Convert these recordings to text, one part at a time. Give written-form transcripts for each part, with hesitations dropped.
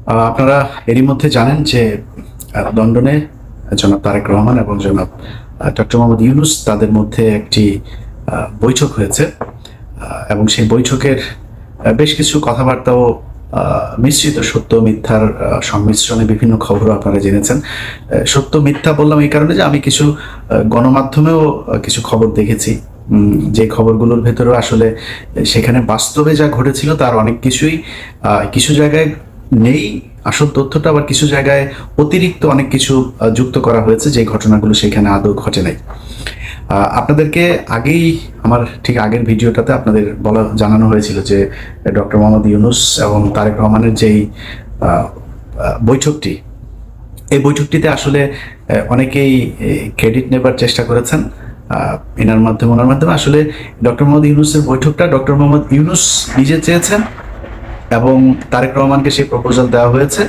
আপনারা এরই মধ্যে জানেন যে লন্ডনে জনাব তারেক রহমান এবং জনাব ডক্টর মোহাম্মদ ইউনূস তাদের মধ্যে একটি বৈঠক হয়েছে এবং সেই বৈঠকের বেশ কিছু কথাবার্তাও মিশ্রিত সত্য মিথ্যার সংমিশ্রণে বিভিন্ন খবরও আপনারা জেনেছেন। সত্য মিথ্যা বললাম এই কারণে যে আমি কিছু গণমাধ্যমেও কিছু খবর দেখেছি, যে খবরগুলোর ভেতরেও আসলে সেখানে বাস্তবে যা ঘটেছিল তার অনেক কিছুই কিছু জায়গায় নেই আসল তথ্যটা, আবার কিছু জায়গায় অতিরিক্ত অনেক কিছু যুক্ত করা হয়েছে যে ঘটনাগুলো সেখানে আদৌ ঘটে নাই। আপনাদেরকে আগেই আমার ঠিক আগের ভিডিওটাতে আপনাদের জানানো হয়েছিল যে ডক্টর মোহাম্মদ ইউনূস এবং তারেক রহমানের যেই বৈঠকটি, এই বৈঠকটিতে আসলে অনেকেই ক্রেডিট নেবার চেষ্টা করেছেন ওনার মাধ্যমে আসলে ডক্টর মোহাম্মদ ইউনূসের বৈঠকটা ডক্টর মোহাম্মদ ইউনূস নিজে চেয়েছেন এবং তারেক রহমানকে সেই প্রপোজাল দেওয়া হয়েছে।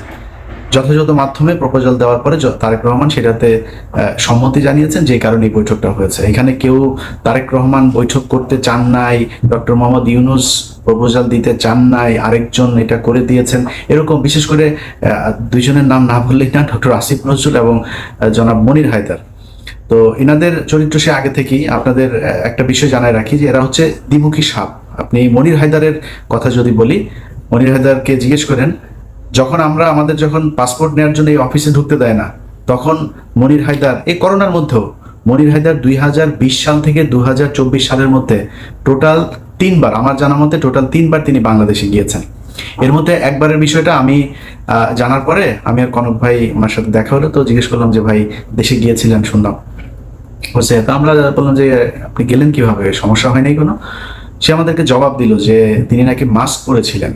যথাযথ মাধ্যমে প্রপোজাল দেওয়ার পরে তারেক রহমান সেটাতে সম্মতি জানিয়েছেন, যে কারণে এই বৈঠকটা হয়েছে। এখানে কেউ তারেক রহমান বৈঠক করতে চান নাই, ডক্টর মোহাম্মদ ইউনূস প্রপোজাল দিতে চান নাই, আরেকজন এটা করে দিয়েছেন, এরকম বিশেষ করে দুইজনের নাম না বললেই না, ডক্টর আসিফ নজরুল এবং জনাব মনির হায়দার। তো এনাদের চরিত্র সে আগে থেকেই আপনাদের একটা বিষয় জানায় রাখি যে এরা হচ্ছে দ্বিমুখী সাপ। আপনি মনির হায়দারের কথা যদি বলি, মনির হায়দারকে জিজ্ঞেস করেন, যখন যখন পাসপোর্ট নেওয়ার জন্য এই অফিসে ঢুকতে দেয় না, তখন মনির হায়দার এই করোনার মধ্যেও মনির হায়দার 2020 সাল থেকে 2024 সালের মধ্যে টোটাল 3বার, আমার জানা মতে টোটাল 3বার তিনি বাংলাদেশে গিয়েছেন। এর মধ্যে একবারের বিষয়টা আমি জানার পরে আমি আর কনক ভাই ওনার সাথে দেখা হলো, তো জিজ্ঞেস করলাম যে ভাই দেশে গিয়েছিলেন শুনলাম, বলছে তো আমরা বললাম যে আপনি গেলেন কিভাবে, সমস্যা হয় নাই কোনো? সে আমাদেরকে জবাব দিল যে তিনি নাকি মাস্ক পরেছিলেন,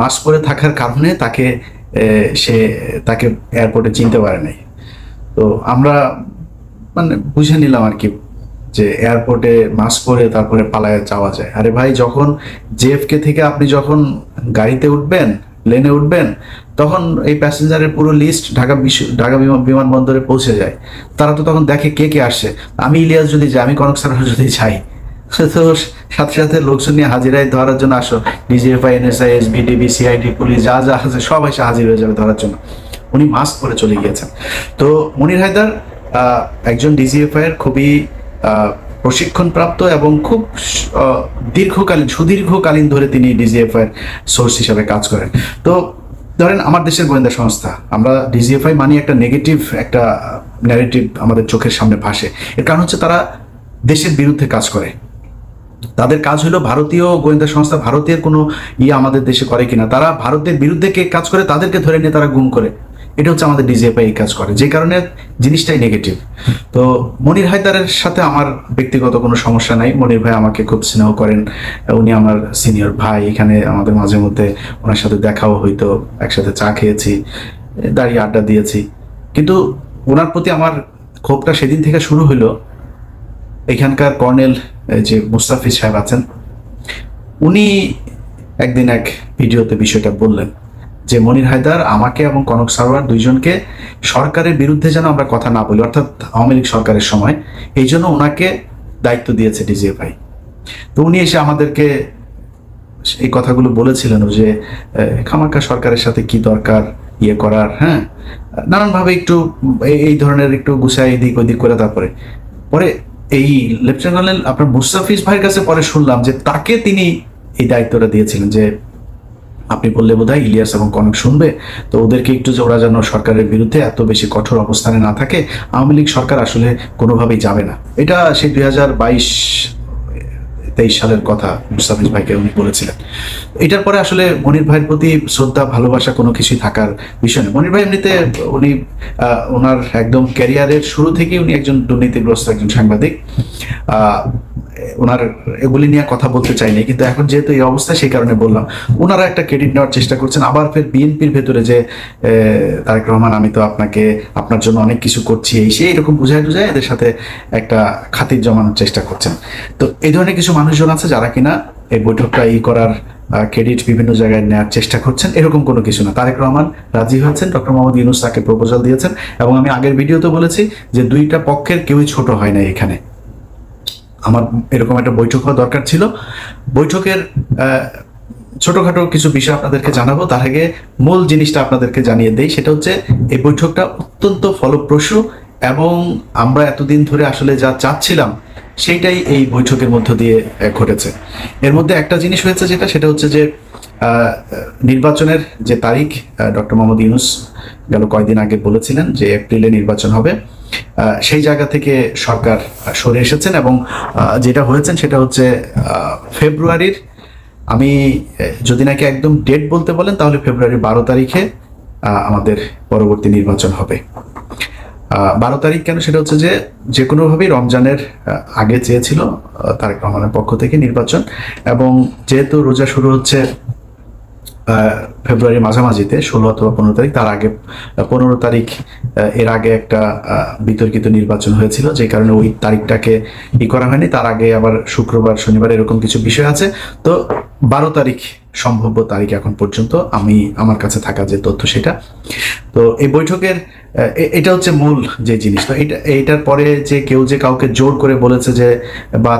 মাস্ক পরে থাকার কারণে তাকে এয়ারপোর্টে চিনতে পারে নাই। তো আমরা মানে বুঝে নিলাম আর কি যে এয়ারপোর্টে মাস্ক পরে তারপরে পালায় যাওয়া যায়। আরে ভাই, যখন জেএফকে থেকে আপনি যখন গাড়িতে উঠবেন, প্লেনে উঠবেন, তখন এই প্যাসেঞ্জারের পুরো লিস্ট ঢাকা বিমানবন্দরে পৌঁছে যায়। তারা তো তখন দেখে কে কে আসছে। আমি ইলিয়াস যদি যাই, আমি কনক স্যার যদি যাই, তো সাথে সাথে লোকজন নিয়ে হাজিরায় ধরার জন্য আসো, ডিজিএফআই, এনএসআই, এসবিডিবি, সিআইডি, পুলিশ যা যা আছে সব এসে হাজির হয়ে যাবে ধরার জন্য। উনি মাস্ক পরে চলে গিয়েছেন। তো মনির হায়দার একজন ডিজিএফআই এর খুবই প্রশিক্ষণপ্রাপ্ত এবং খুব সুদীর্ঘকালীন ধরে তিনি ডিজিএফআই এর সোর্স হিসাবে কাজ করেন। তো ধরেন আমার দেশের গোয়েন্দা সংস্থা, আমরা ডিজিএফআই মানি একটা নেগেটিভ একটা ন্যারেটিভ আমাদের চোখের সামনে ভাসে। এর কারণ হচ্ছে তারা দেশের বিরুদ্ধে কাজ করে। তাদের কাজ হলো ভারতীয় গোয়েন্দা সংস্থা ভারতের কোনো আমাদের দেশে করে কিনা, তারা ভারতের বিরুদ্ধে কে কাজ করে তাদেরকে ধরে নিয়ে তারা গুম করে। এটা হচ্ছে আমাদের ডিজিএফআই কাজ করে, যে কারণে জিনিসটাই নেগেটিভ। তো মনির হায়দারের সাথে আমার ব্যক্তিগত কোনো সমস্যা নাই। মনির ভাই আমাকে খুব স্নেহ করেন, উনি আমার সিনিয়র ভাই। এখানে আমাদের মাঝে মধ্যে ওনার সাথে দেখাও হইতো, একসাথে চা খেয়েছি, দাঁড়িয়ে আড্ডা দিয়েছি। কিন্তু ওনার প্রতি আমার ক্ষোভটা সেদিন থেকে শুরু হলো, এখানকার কর্নেল যে মুস্তাফিজ সাহেব আছেন, উনি একদিন এক ভিডিওতে বিষয়টা বললেন যে মনির হায়দার আমাকে এবং কনক সারোয়ার দুইজনকে সরকারের বিরুদ্ধে যেন আমরা কথা না বলি, অর্থাৎ আওয়ামী লীগ সরকারের সময়, এই জন্য ওনাকে দায়িত্ব দিয়েছে ডিজিএফআই। তো উনি এসে আমাদেরকে এই কথাগুলো বলেছিলেন যে খামাকা সরকারের সাথে কি দরকার করার, হ্যাঁ, নানানভাবে একটু এই ধরনের একটু গুছাই এদিক ওদিক করে। তারপরে এই লেফটেন্যান্ট কর্নেল আপনার মুস্তাফিজ ভাইয়ের কাছে পরে শুনলাম যে তাকে তিনি এই দায়িত্বটা দিয়েছিলেন যে আপনি বললে বোধহয় ইলিয়াস এবং কনক শুনবে, তো ওদেরকে একটু যে ওরা যেন সরকারের বিরুদ্ধে এত বেশি কঠোর অবস্থানে না থাকে, আওয়ামী লীগ সরকার আসলে কোনোভাবেই যাবে না। এটা সেই 2022-23 সালের কথা মুস্তাফিজ ভাইকে উনি বলেছিলেন। এটার পরে আসলে মনির ভাইয়ের প্রতি শ্রদ্ধা ভালোবাসা কোনো কিছুই থাকার বিষয় নেই। মনির ভাই এমনিতে উনি ওনার একদম ক্যারিয়ারের শুরু থেকেই উনি একজন দুর্নীতিগ্রস্ত একজন সাংবাদিক। ওনার এগুলি নিয়ে কথা বলতে চাইনি, কিন্তু এখন যেহেতু এই অবস্থা সেই কারণে বললাম। ওনারা একটা ক্রেডিট নেওয়ার চেষ্টা করছেন, আবার ফের বিএনপির ভেতরে যে তারেক রহমান আমি তো আপনার জন্য অনেক কিছু করছি, এই সেই এরকম বুঝায় এদের সাথে একটা খাতির জমানোর চেষ্টা করছেন। তো এই ধরনের কিছু মানুষজন আছে যারা কিনা এই বৈঠকটা করার ক্রেডিট বিভিন্ন জায়গায় নেওয়ার চেষ্টা করছেন। এরকম কোনো কিছু না, তারেক রহমান রাজি হয়েছেন, ডক্টর মোহাম্মদ ইউনূস তাকে প্রপোজাল দিয়েছেন। এবং আমি আগের ভিডিওতে বলেছি যে দুইটা পক্ষের কেউই ছোট হয় না। এখানে আমার এরকম একটা বৈঠক হওয়া দরকার ছিল। বৈঠকের ছোটখাটো কিছু বিষয় আপনাদেরকে জানাবো। তার আগে মূল জিনিসটা আপনাদেরকে জানিয়ে দেই, সেটা হচ্ছে এই বৈঠকটা অত্যন্ত ফলপ্রসূ এবং আমরা এতদিন ধরে আসলে যা চাচ্ছিলাম সেইটাই এই বৈঠকের মধ্য দিয়ে ঘটেছে। এর মধ্যে একটা জিনিস হয়েছে সেটা হচ্ছে যে নির্বাচনের যে তারিখ ডক্টর মোহাম্মদ ইউনূস গেল কয়েকদিন আগে বলেছিলেন যে এপ্রিলে নির্বাচন হবে, সেই জায়গা থেকে সরকার সরে এসেছেন এবং যেটা হয়েছেন সেটা হচ্ছে ফেব্রুয়ারির, আমি যদি নাকি একদম ডেট বলতে বলেন তাহলে ফেব্রুয়ারির 12 তারিখে আমাদের পরবর্তী নির্বাচন হবে। 12 তারিখ কেন, সেটা হচ্ছে যে কোনোভাবেই রমজানের আগে চেয়েছিল তারেক রহমানের পক্ষ থেকে নির্বাচন, এবং যেহেতু রোজা শুরু হচ্ছে ফেব্রুয়ারির মাঝামাঝিতে 16 অথবা 15 তারিখ, তার আগে 15 তারিখ এর আগে একটা বিতর্কিত নির্বাচন হয়েছিল, যে কারণে ওই তারিখটাকে করা হয়নি। তার আগে আবার শুক্রবার শনিবার এরকম কিছু বিষয় আছে। তো 12 তারিখ সম্ভাব্য তারিখ এখন পর্যন্ত আমার কাছে থাকা যে তথ্য সেটা। তো এই বৈঠকের এটা হচ্ছে মূল যে জিনিস। তো এইটার পরে যে কেউ যে কাউকে জোর করে বলেছে যে, বা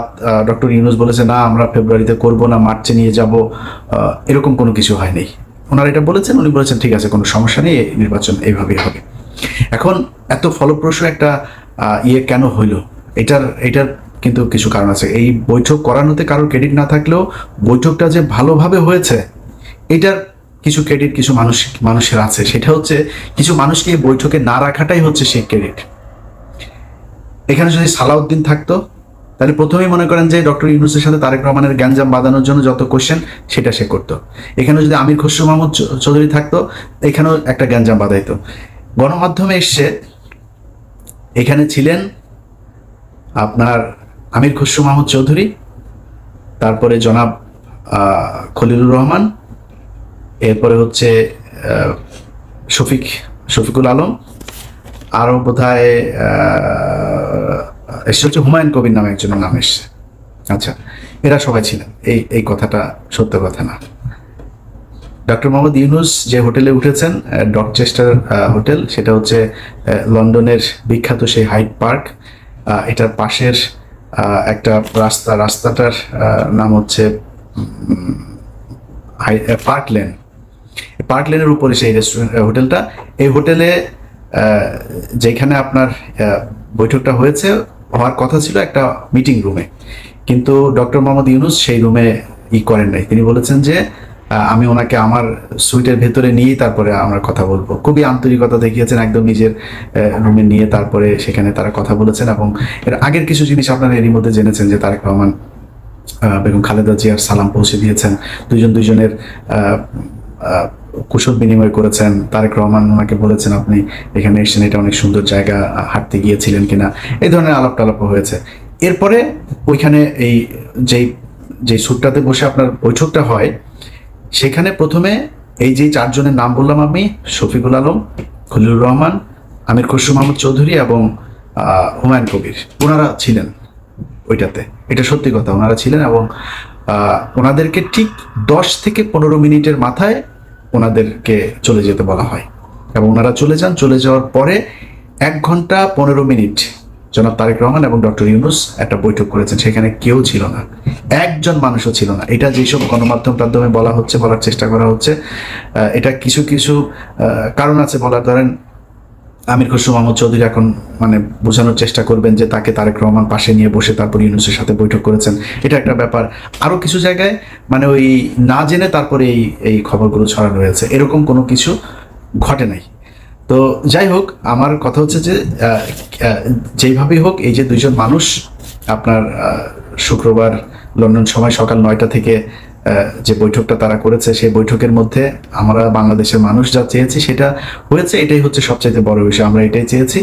ডক্টর ইউনূস বলেছে না আমরা ফেব্রুয়ারিতে করব না, মার্চে নিয়ে যাব, এরকম কোনো কিছু হয়নি। ওনারা এটা বলেছেন, উনি বলেছেন ঠিক আছে কোনো সমস্যা নেই, নির্বাচন এইভাবেই হবে। এখন এত ফলপ্রসূ একটা কেন হইলো, এটার কিন্তু কিছু কারণ আছে। এই বৈঠক করানোতে কারোর ক্রেডিট না থাকলেও বৈঠকটা যে ভালোভাবে হয়েছে এটার কিছু ক্রেডিট কিছু মানুষের আছে। সেটা হচ্ছে কিছু মানুষকে এই বৈঠকে না রাখাটাই হচ্ছে সেই ক্রেডিট। এখানে যদি সালাউদ্দিন থাকতো তাহলে প্রথমেই মনে করেন যে ডক্টর ইউনূসের সাথে তারেক রহমানের গ্যাঞ্জাম বাঁধানোর জন্য যত কোশ্চেন সেটা সে করতো। এখানে যদি আমির খসরু মাহমুদ চৌধুরী থাকতো, এখানেও একটা গ্যাঞ্জাম বাঁধাইতো। গণমাধ্যমে এসছে, এখানে ছিলেন আপনার আমির খসরু মাহমুদ চৌধুরী, তারপরে জনাব খলিলুর রহমান, এরপরে হচ্ছে শফিকুল আলম, আরও বোধহয় এসে হচ্ছে হুমায়ুন কবির নামে একজনের নাম এসছে। আচ্ছা, এরা সবাই ছিলেন। এই কথাটা সত্য কথা না। ডক্টর মোহাম্মদ ইউনূস যে হোটেলে উঠেছেন, ডকচেস্টার হোটেল, সেটা হচ্ছে লন্ডনের বিখ্যাত সেই হাইড পার্ক, এটার পাশের একটা রাস্তাটার নাম হচ্ছে পার্ক লেনের উপরে সেই রেস্টুরেন্ট হোটেলটা। এই হোটেলে যেখানে আপনার বৈঠকটা হওয়ার কথা ছিল একটা মিটিং রুমে, কিন্তু ডক্টর মোহাম্মদ ইউনূস সেই রুমে করেন নাই। তিনি বলেছেন যে আমি ওনাকে আমার সুইটের ভেতরে নিয়েই তারপরে আমরা কথা বলবো। খুবই আন্তরিকতা দেখিয়েছেন, একদম নিজের রুমে নিয়ে তারপরে সেখানে তারা কথা বলেছেন। এবং এর আগের কিছু জিনিস আপনারা এরই মধ্যে জেনেছেন যে তারেক রহমান বেগম খালেদা জিয়ার সালাম পৌঁছে দিয়েছেন, দুজনের কুশল বিনিময় করেছেন। তারেক রহমান ওনাকে বলেছেন আপনি এখানে এসেছেন, এটা অনেক সুন্দর জায়গা, হাঁটতে গিয়েছিলেন কিনা, এই ধরনের আলাপ টালাপ হয়েছে। এরপরে ওইখানে এই যেই সুটটাতে বসে আপনার বৈঠকটা হয়, সেখানে প্রথমে এই যে 4 জনের নাম বললাম আমি, শফিকুল আলম, খলিলুর রহমান, আমির খসরু মাহমুদ চৌধুরী এবং হুমায়ুন কবির, ওনারা ছিলেন ওইটাতে। এটা সত্যি কথা, ওনারা ছিলেন। এবং ওনাদেরকে ঠিক 10 থেকে 15 মিনিটের মাথায় ওনাদেরকে চলে যেতে বলা হয় এবং ওনারা চলে যান। চলে যাওয়ার পরে 1 ঘন্টা 15 মিনিট জনাব তারেক রহমান এবং ডক্টর ইউনূস একটা বৈঠক করেছেন। সেখানে কেউ ছিল না, একজন মানুষও ছিল না। এটা যেসব গণমাধ্যমে বলার চেষ্টা করা হচ্ছে, এটা কিছু কারণ আছে বলার। ধরেন আমির খসরু মাহমুদ চৌধুরী এখন মানে বোঝানোর চেষ্টা করবেন যে তাকে তারেক রহমান পাশে নিয়ে বসে তারপর ইউনূসের সাথে বৈঠক করেছেন, এটা একটা ব্যাপার। আরও কিছু জায়গায় মানে ওই না জেনে তারপরে এই খবরগুলো ছড়ানো হয়েছে, এরকম কোনো কিছু ঘটে নাই। তো যাই হোক, আমার কথা হচ্ছে যে যেইভাবেই হোক, এই যে 2 জন মানুষ আপনার শুক্রবার লন্ডন সময় সকাল 9টা থেকে যে বৈঠকটা তারা করেছে, সেই বৈঠকের মধ্যে আমরা বাংলাদেশের মানুষ যা চেয়েছি সেটা হয়েছে। এটাই হচ্ছে সবচাইতে বড় বিষয়, আমরা এটাই চেয়েছি।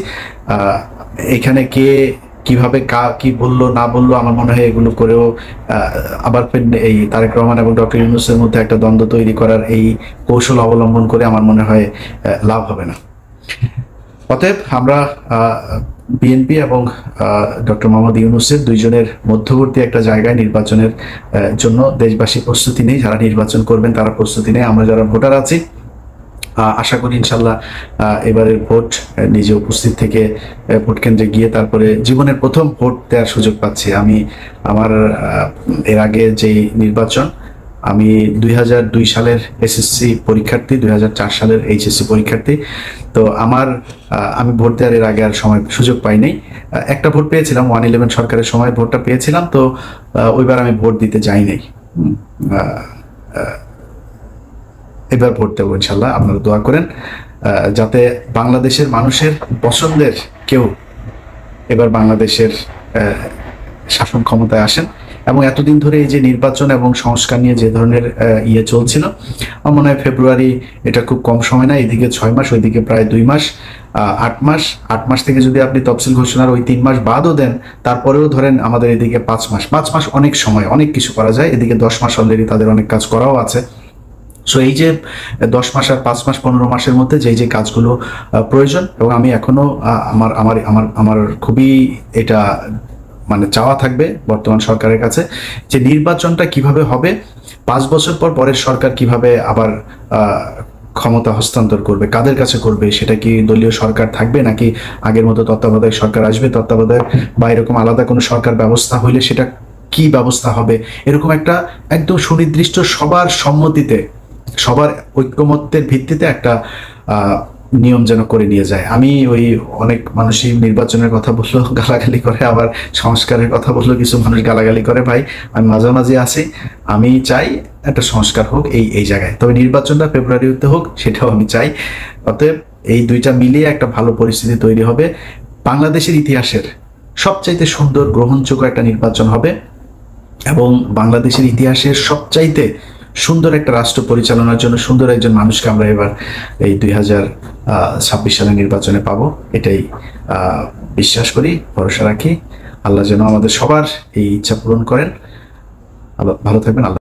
এখানে কে কিভাবে কি বললো না বললো, আমার মনে হয় এগুলো করেও আবার এই তারেক রহমান এবং ডক্টর ইউনূসের মধ্যে একটা দ্বন্দ্ব তৈরি করার এই কৌশল অবলম্বন করে আমার মনে হয় লাভ হবে না। অতএব আমরা বিএনপি এবং ডক্টর মোহাম্মদ ইউনূসের 2 জনের মধ্যবর্তী একটা জায়গায় নির্বাচনের জন্য দেশবাসী প্রস্তুতি নেই। যারা নির্বাচন করবেন তারা প্রস্তুতি নেই। আমরা যারা ভোটার আছি আশা করি ইনশাল্লাহ এবারের ভোট নিজে উপস্থিত থেকে ভোট কেন্দ্রে গিয়ে তারপরে জীবনের প্রথম ভোট দেওয়ার সুযোগ পাচ্ছি। আমি আমার এর আগে যেই নির্বাচন আমি 2002 সালের এসএসসি পরীক্ষার্থী, 2004 সালের এইচএসসি পরীক্ষার্থী। তো আমি ভোট দেওয়ার এর আগে আর সুযোগ পাই নাই। একটা ভোট পেয়েছিলাম, 111 সরকারের সময় ভোটটা পেয়েছিলাম, তো ওইবার আমি ভোট দিতে যাই নাই। এবার ভোট দেবো ইনশাল্লাহ, আপনারা দোয়া করেন যাতে বাংলাদেশের মানুষের পছন্দের কেউ এবার বাংলাদেশের শাসন ক্ষমতায় আসেন। এবং এতদিন ধরে এই যে নির্বাচন এবং সংস্কার নিয়ে যে ধরনের চলছিল, আমার মনে হয় ফেব্রুয়ারি এটা খুব কম সময় না, এদিকে 6 মাস, ওইদিকে প্রায় 2 মাস, 8 মাস থেকে যদি আপনি তফসিল ঘোষণার ওই 3 মাস বাদও দেন, তারপরেও ধরেন আমাদের এদিকে 5 মাস অনেক সময়, অনেক কিছু করা যায়। এদিকে 10 মাস অলরেডি তাদের অনেক কাজ করাও আছে। সো এই যে 10 মাস আর 5 মাস 15 মাসের মধ্যে যে কাজগুলো প্রয়োজন, এবং আমি এখনো আমার আমার আমার আমার খুবই এটা মানে চাওয়া থাকবে বর্তমান সরকারের কাছে, যে নির্বাচনটা কিভাবে হবে, 5 বছর পর পরের সরকার কিভাবে আবার ক্ষমতা হস্তান্তর করবে, কাদের কাছে করবে, সেটা কি দলীয় সরকার থাকবে নাকি আগের মতো তত্ত্বাবধায়ক সরকার আসবে, তত্ত্বাবধায়ক বা এরকম আলাদা কোনো সরকার ব্যবস্থা হইলে সেটা কি ব্যবস্থা হবে, এরকম একটা একদম সুনির্দিষ্ট সবার সম্মতিতে, সবার ঐক্যমত্যের ভিত্তিতে একটা নিয়ম যেন করে নিয়ে যায়। আমি ওই অনেক মানুষই নির্বাচনের কথা বললো গালাগালি করে, আবার সংস্কারের কথা বললো কিছু মানুষ গালাগালি করে। ভাই আমি মাঝামাঝি আছি, আমি চাই একটা সংস্কার হোক এই জায়গায়, তবে নির্বাচনটা ফেব্রুয়ারিতে হোক সেটাও আমি চাই। অতএব এই দুইটা মিলিয়ে একটা ভালো পরিস্থিতি তৈরি হবে, বাংলাদেশের ইতিহাসের সবচাইতে সুন্দর গ্রহণযোগ্য একটা নির্বাচন হবে, এবং বাংলাদেশের ইতিহাসের সবচাইতে সুন্দর একটা রাষ্ট্র পরিচালনার জন্য সুন্দর একজন মানুষকে আমরা এবার এই 2026 সালের নির্বাচনে পাবো, এটাই বিশ্বাস করি, ভরসা রাখি। আল্লাহ যেন আমাদের সবার এই ইচ্ছা পূরণ করেন। ভালো থাকবেন। আল্লাহ।